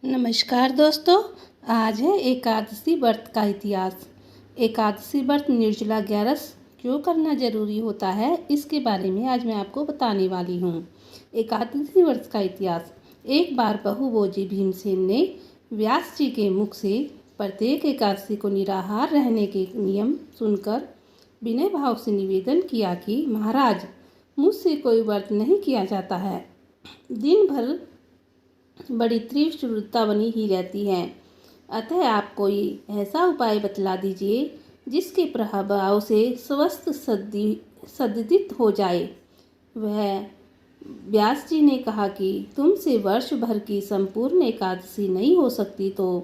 नमस्कार दोस्तों। आज है एकादशी व्रत का इतिहास। एकादशी व्रत निर्जला ग्यारस क्यों करना जरूरी होता है, इसके बारे में आज मैं आपको बताने वाली हूँ। एकादशी व्रत का इतिहास। एक बार बहुभोजी भीमसेन ने व्यास जी के मुख से प्रत्येक एकादशी को निराहार रहने के नियम सुनकर विनय भाव से निवेदन किया कि महाराज, मुझसे कोई व्रत नहीं किया जाता है। दिन भर बड़ी तीव्र शुद्धता बनी ही रहती है, अतः आप कोई ऐसा उपाय बतला दीजिए जिसके प्रभाव से स्वस्थ सद्दित हो जाए। वह व्यास जी ने कहा कि तुमसे वर्ष भर की संपूर्ण एकादशी नहीं हो सकती तो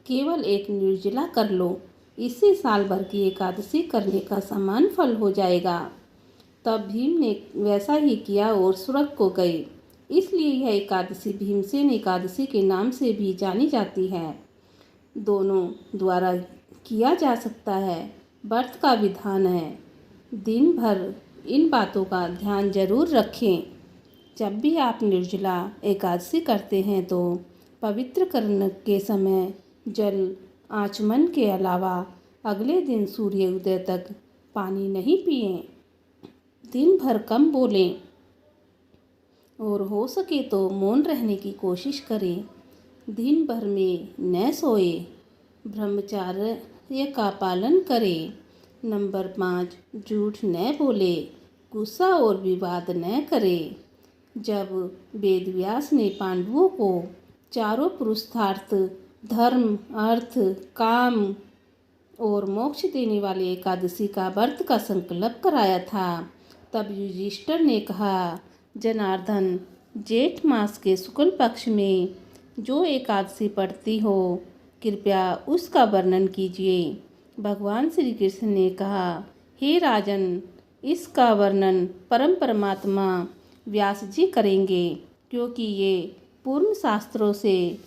केवल एक निर्जला कर लो, इससे साल भर की एकादशी करने का समान फल हो जाएगा। तब भीम ने वैसा ही किया और स्वर्ग को गए। इसलिए यह एकादशी भीमसेन एकादशी के नाम से भी जानी जाती है। दोनों द्वारा किया जा सकता है। व्रत का विधान है, दिन भर इन बातों का ध्यान जरूर रखें। जब भी आप निर्जला एकादशी करते हैं तो पवित्र करने के समय जल आचमन के अलावा अगले दिन सूर्य उदय तक पानी नहीं पिएं। दिन भर कम बोलें और हो सके तो मौन रहने की कोशिश करें। दिन भर में न सोए, ब्रह्मचर्य का पालन करें। नंबर 5, झूठ न बोले, गुस्सा और विवाद न करें। जब वेदव्यास ने पांडवों को चारों पुरुषार्थ धर्म, अर्थ, काम और मोक्ष देने वाले एकादशी का व्रत का संकल्प कराया था, तब युधिष्ठिर ने कहा, जनार्दन, जेठ मास के शुक्ल पक्ष में जो एकादशी पड़ती हो, कृपया उसका वर्णन कीजिए। भगवान श्री कृष्ण ने कहा, हे राजन, इसका वर्णन परम परमात्मा व्यास जी करेंगे, क्योंकि ये पूर्ण शास्त्रों से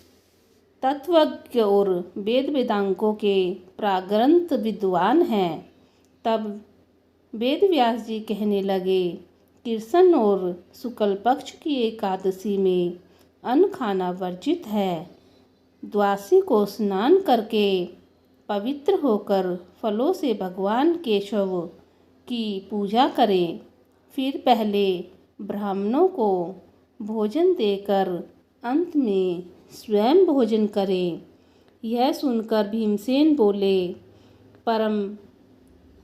तत्वज्ञ और वेद वेदांगों के प्राग्रंथ विद्वान हैं। तब वेद व्यास जी कहने लगे, कृष्ण और शुक्ल पक्ष की एकादशी में अन्न खाना वर्जित है। द्वादशी को स्नान करके पवित्र होकर फलों से भगवान केशव की पूजा करें। फिर पहले ब्राह्मणों को भोजन देकर अंत में स्वयं भोजन करें। यह सुनकर भीमसेन बोले, परम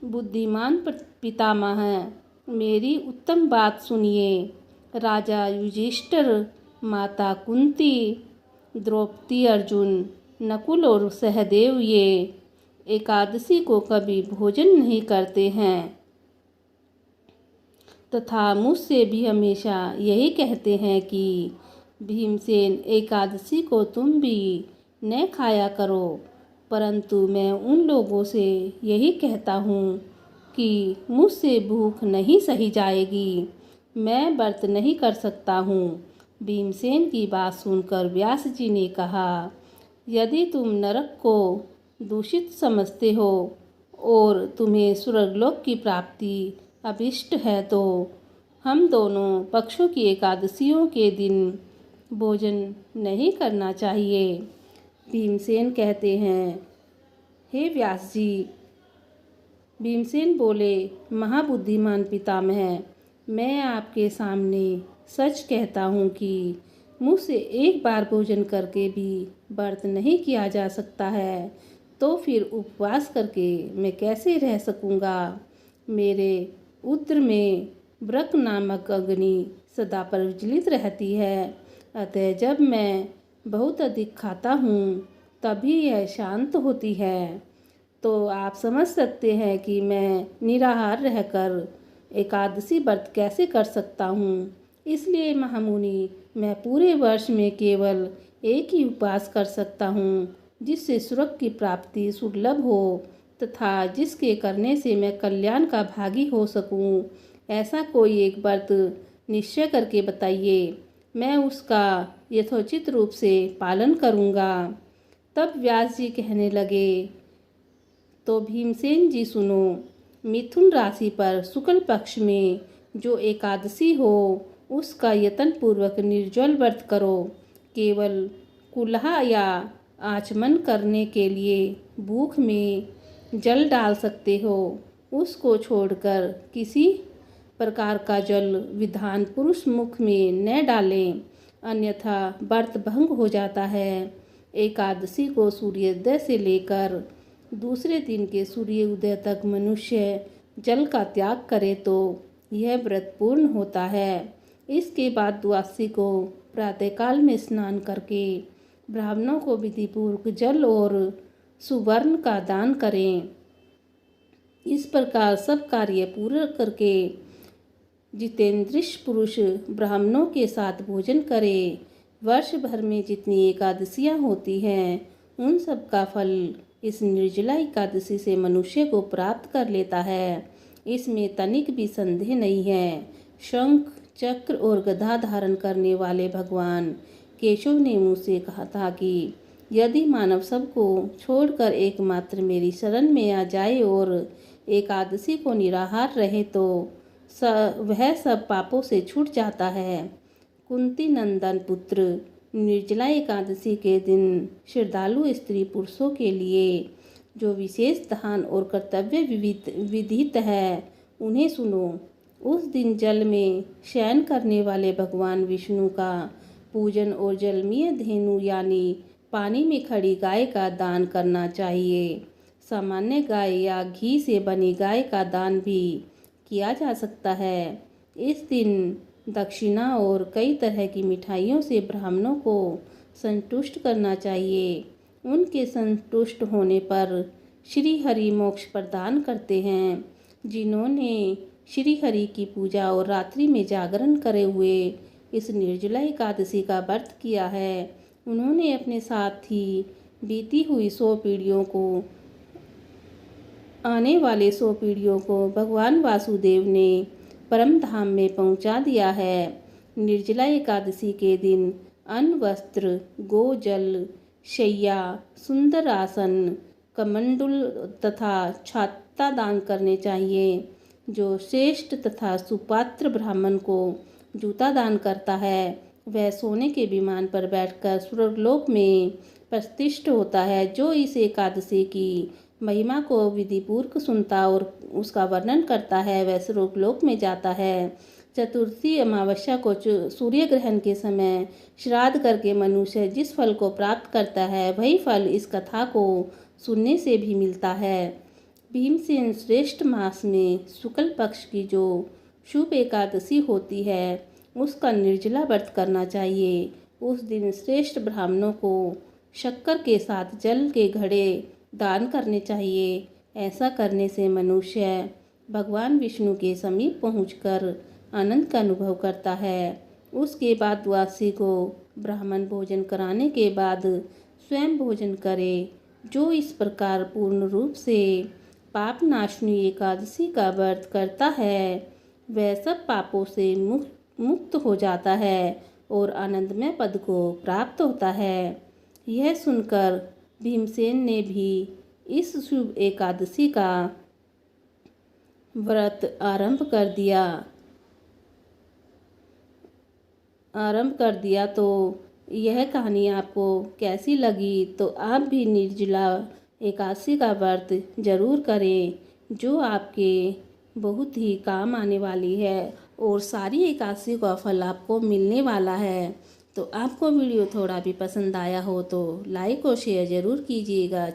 बुद्धिमान पितामह, मेरी उत्तम बात सुनिए। राजा युधिष्ठिर, माता कुंती, द्रौपदी, अर्जुन, नकुल और सहदेव ये एकादशी को कभी भोजन नहीं करते हैं तथा मुझसे भी हमेशा यही कहते हैं कि भीमसेन, एकादशी को तुम भी न खाया करो। परंतु मैं उन लोगों से यही कहता हूँ कि मुझसे भूख नहीं सही जाएगी, मैं व्रत नहीं कर सकता हूँ। भीमसेन की बात सुनकर व्यास जी ने कहा, यदि तुम नरक को दूषित समझते हो और तुम्हें स्वर्गलोक की प्राप्ति अभिष्ट है तो हम दोनों पक्षों की एकादशियों के दिन भोजन नहीं करना चाहिए। भीमसेन कहते हैं, हे व्यास जी। भीमसेन बोले, महाबुद्धिमान पितामह, मैं आपके सामने सच कहता हूँ कि मुझसे एक बार भोजन करके भी व्रत नहीं किया जा सकता है, तो फिर उपवास करके मैं कैसे रह सकूँगा। मेरे उदर में वृक नामक अग्नि सदा प्रज्वलित रहती है, अतः जब मैं बहुत अधिक खाता हूँ तभी यह शांत होती है। तो आप समझ सकते हैं कि मैं निराहार रहकर एकादशी व्रत कैसे कर सकता हूँ। इसलिए महामुनि, मैं पूरे वर्ष में केवल एक ही उपवास कर सकता हूँ, जिससे स्वर्ग की प्राप्ति सुलभ हो तथा जिसके करने से मैं कल्याण का भागी हो सकूँ। ऐसा कोई एक व्रत निश्चय करके बताइए, मैं उसका यथोचित रूप से पालन करूँगा। तब व्यास जी कहने लगे, तो भीमसेन जी सुनो, मिथुन राशि पर शुक्ल पक्ष में जो एकादशी हो उसका यत्न पूर्वक निर्जल व्रत करो। केवल कुल्हा या आचमन करने के लिए भूख में जल डाल सकते हो। उसको छोड़कर किसी प्रकार का जल विधान पुरुष मुख में न डालें, अन्यथा व्रत भंग हो जाता है। एकादशी को सूर्योदय से लेकर दूसरे दिन के सूर्योदय तक मनुष्य जल का त्याग करे तो यह व्रत पूर्ण होता है। इसके बाद द्वादशी को प्रातःकाल में स्नान करके ब्राह्मणों को विधिपूर्वक जल और सुवर्ण का दान करें। इस प्रकार सब कार्य पूरा करके जितेंद्रिय पुरुष ब्राह्मणों के साथ भोजन करे। वर्ष भर में जितनी एकादशियां होती हैं उन सब का फल इस निर्जला एकादशी से मनुष्य को प्राप्त कर लेता है। इसमें तनिक भी संदेह नहीं है। शंख चक्र और गदा धारण करने वाले भगवान केशव ने मुझसे कहा था कि यदि मानव सबको छोड़कर एकमात्र मेरी शरण में आ जाए और एकादशी को निराहार रहे तो वह सब पापों से छूट जाता है। कुंती नंदन पुत्र, निर्जला एकादशी के दिन श्रद्धालु स्त्री पुरुषों के लिए जो विशेष दान और कर्तव्य विधित है उन्हें सुनो। उस दिन जल में शयन करने वाले भगवान विष्णु का पूजन और जलमीय धेनु यानी पानी में खड़ी गाय का दान करना चाहिए। सामान्य गाय या घी से बनी गाय का दान भी किया जा सकता है। इस दिन दक्षिणा और कई तरह की मिठाइयों से ब्राह्मणों को संतुष्ट करना चाहिए। उनके संतुष्ट होने पर श्री हरि मोक्ष प्रदान करते हैं। जिन्होंने श्री हरि की पूजा और रात्रि में जागरण करे हुए इस निर्जला एकादशी का व्रत किया है उन्होंने अपने साथ ही बीती हुई 100 पीढ़ियों को आने वाले 100 पीढ़ियों को भगवान वासुदेव ने परम धाम में पहुंचा दिया है। निर्जला एकादशी के दिन अन्न, वस्त्र, गोजल, शैया, सुंदर आसन, कमंडल तथा छाता दान करने चाहिए। जो श्रेष्ठ तथा सुपात्र ब्राह्मण को जूता दान करता है वह सोने के विमान पर बैठकर स्वर्गलोक में प्रतिष्ठित होता है। जो इस एकादशी की महिमा को विधिपूर्वक सुनता और उसका वर्णन करता है वह स्वर्गलोक में जाता है। चतुर्थी अमावस्या को सूर्य ग्रहण के समय श्राद्ध करके मनुष्य जिस फल को प्राप्त करता है वही फल इस कथा को सुनने से भी मिलता है। भीमसेन श्रेष्ठ मास में शुक्ल पक्ष की जो शुभ एकादशी होती है उसका निर्जला व्रत करना चाहिए। उस दिन श्रेष्ठ ब्राह्मणों को शक्कर के साथ जल के घड़े दान करने चाहिए। ऐसा करने से मनुष्य भगवान विष्णु के समीप पहुंचकर आनंद का अनुभव करता है। उसके बाद द्वादशी को ब्राह्मण भोजन कराने के बाद स्वयं भोजन करे। जो इस प्रकार पूर्ण रूप से पाप नाशनी एकादशी का व्रत करता है वह सब पापों से मुक्त हो जाता है और आनंदमय पद को प्राप्त होता है। यह सुनकर भीमसेन ने भी इस शुभ एकादशी का व्रत आरंभ कर दिया। तो यह कहानी आपको कैसी लगी? तो आप भी निर्जला एकादशी का व्रत जरूर करें जो आपके बहुत ही काम आने वाली है और सारी एकादशी का फल आपको मिलने वाला है। तो आपको वीडियो थोड़ा भी पसंद आया हो तो लाइक और शेयर ज़रूर कीजिएगा।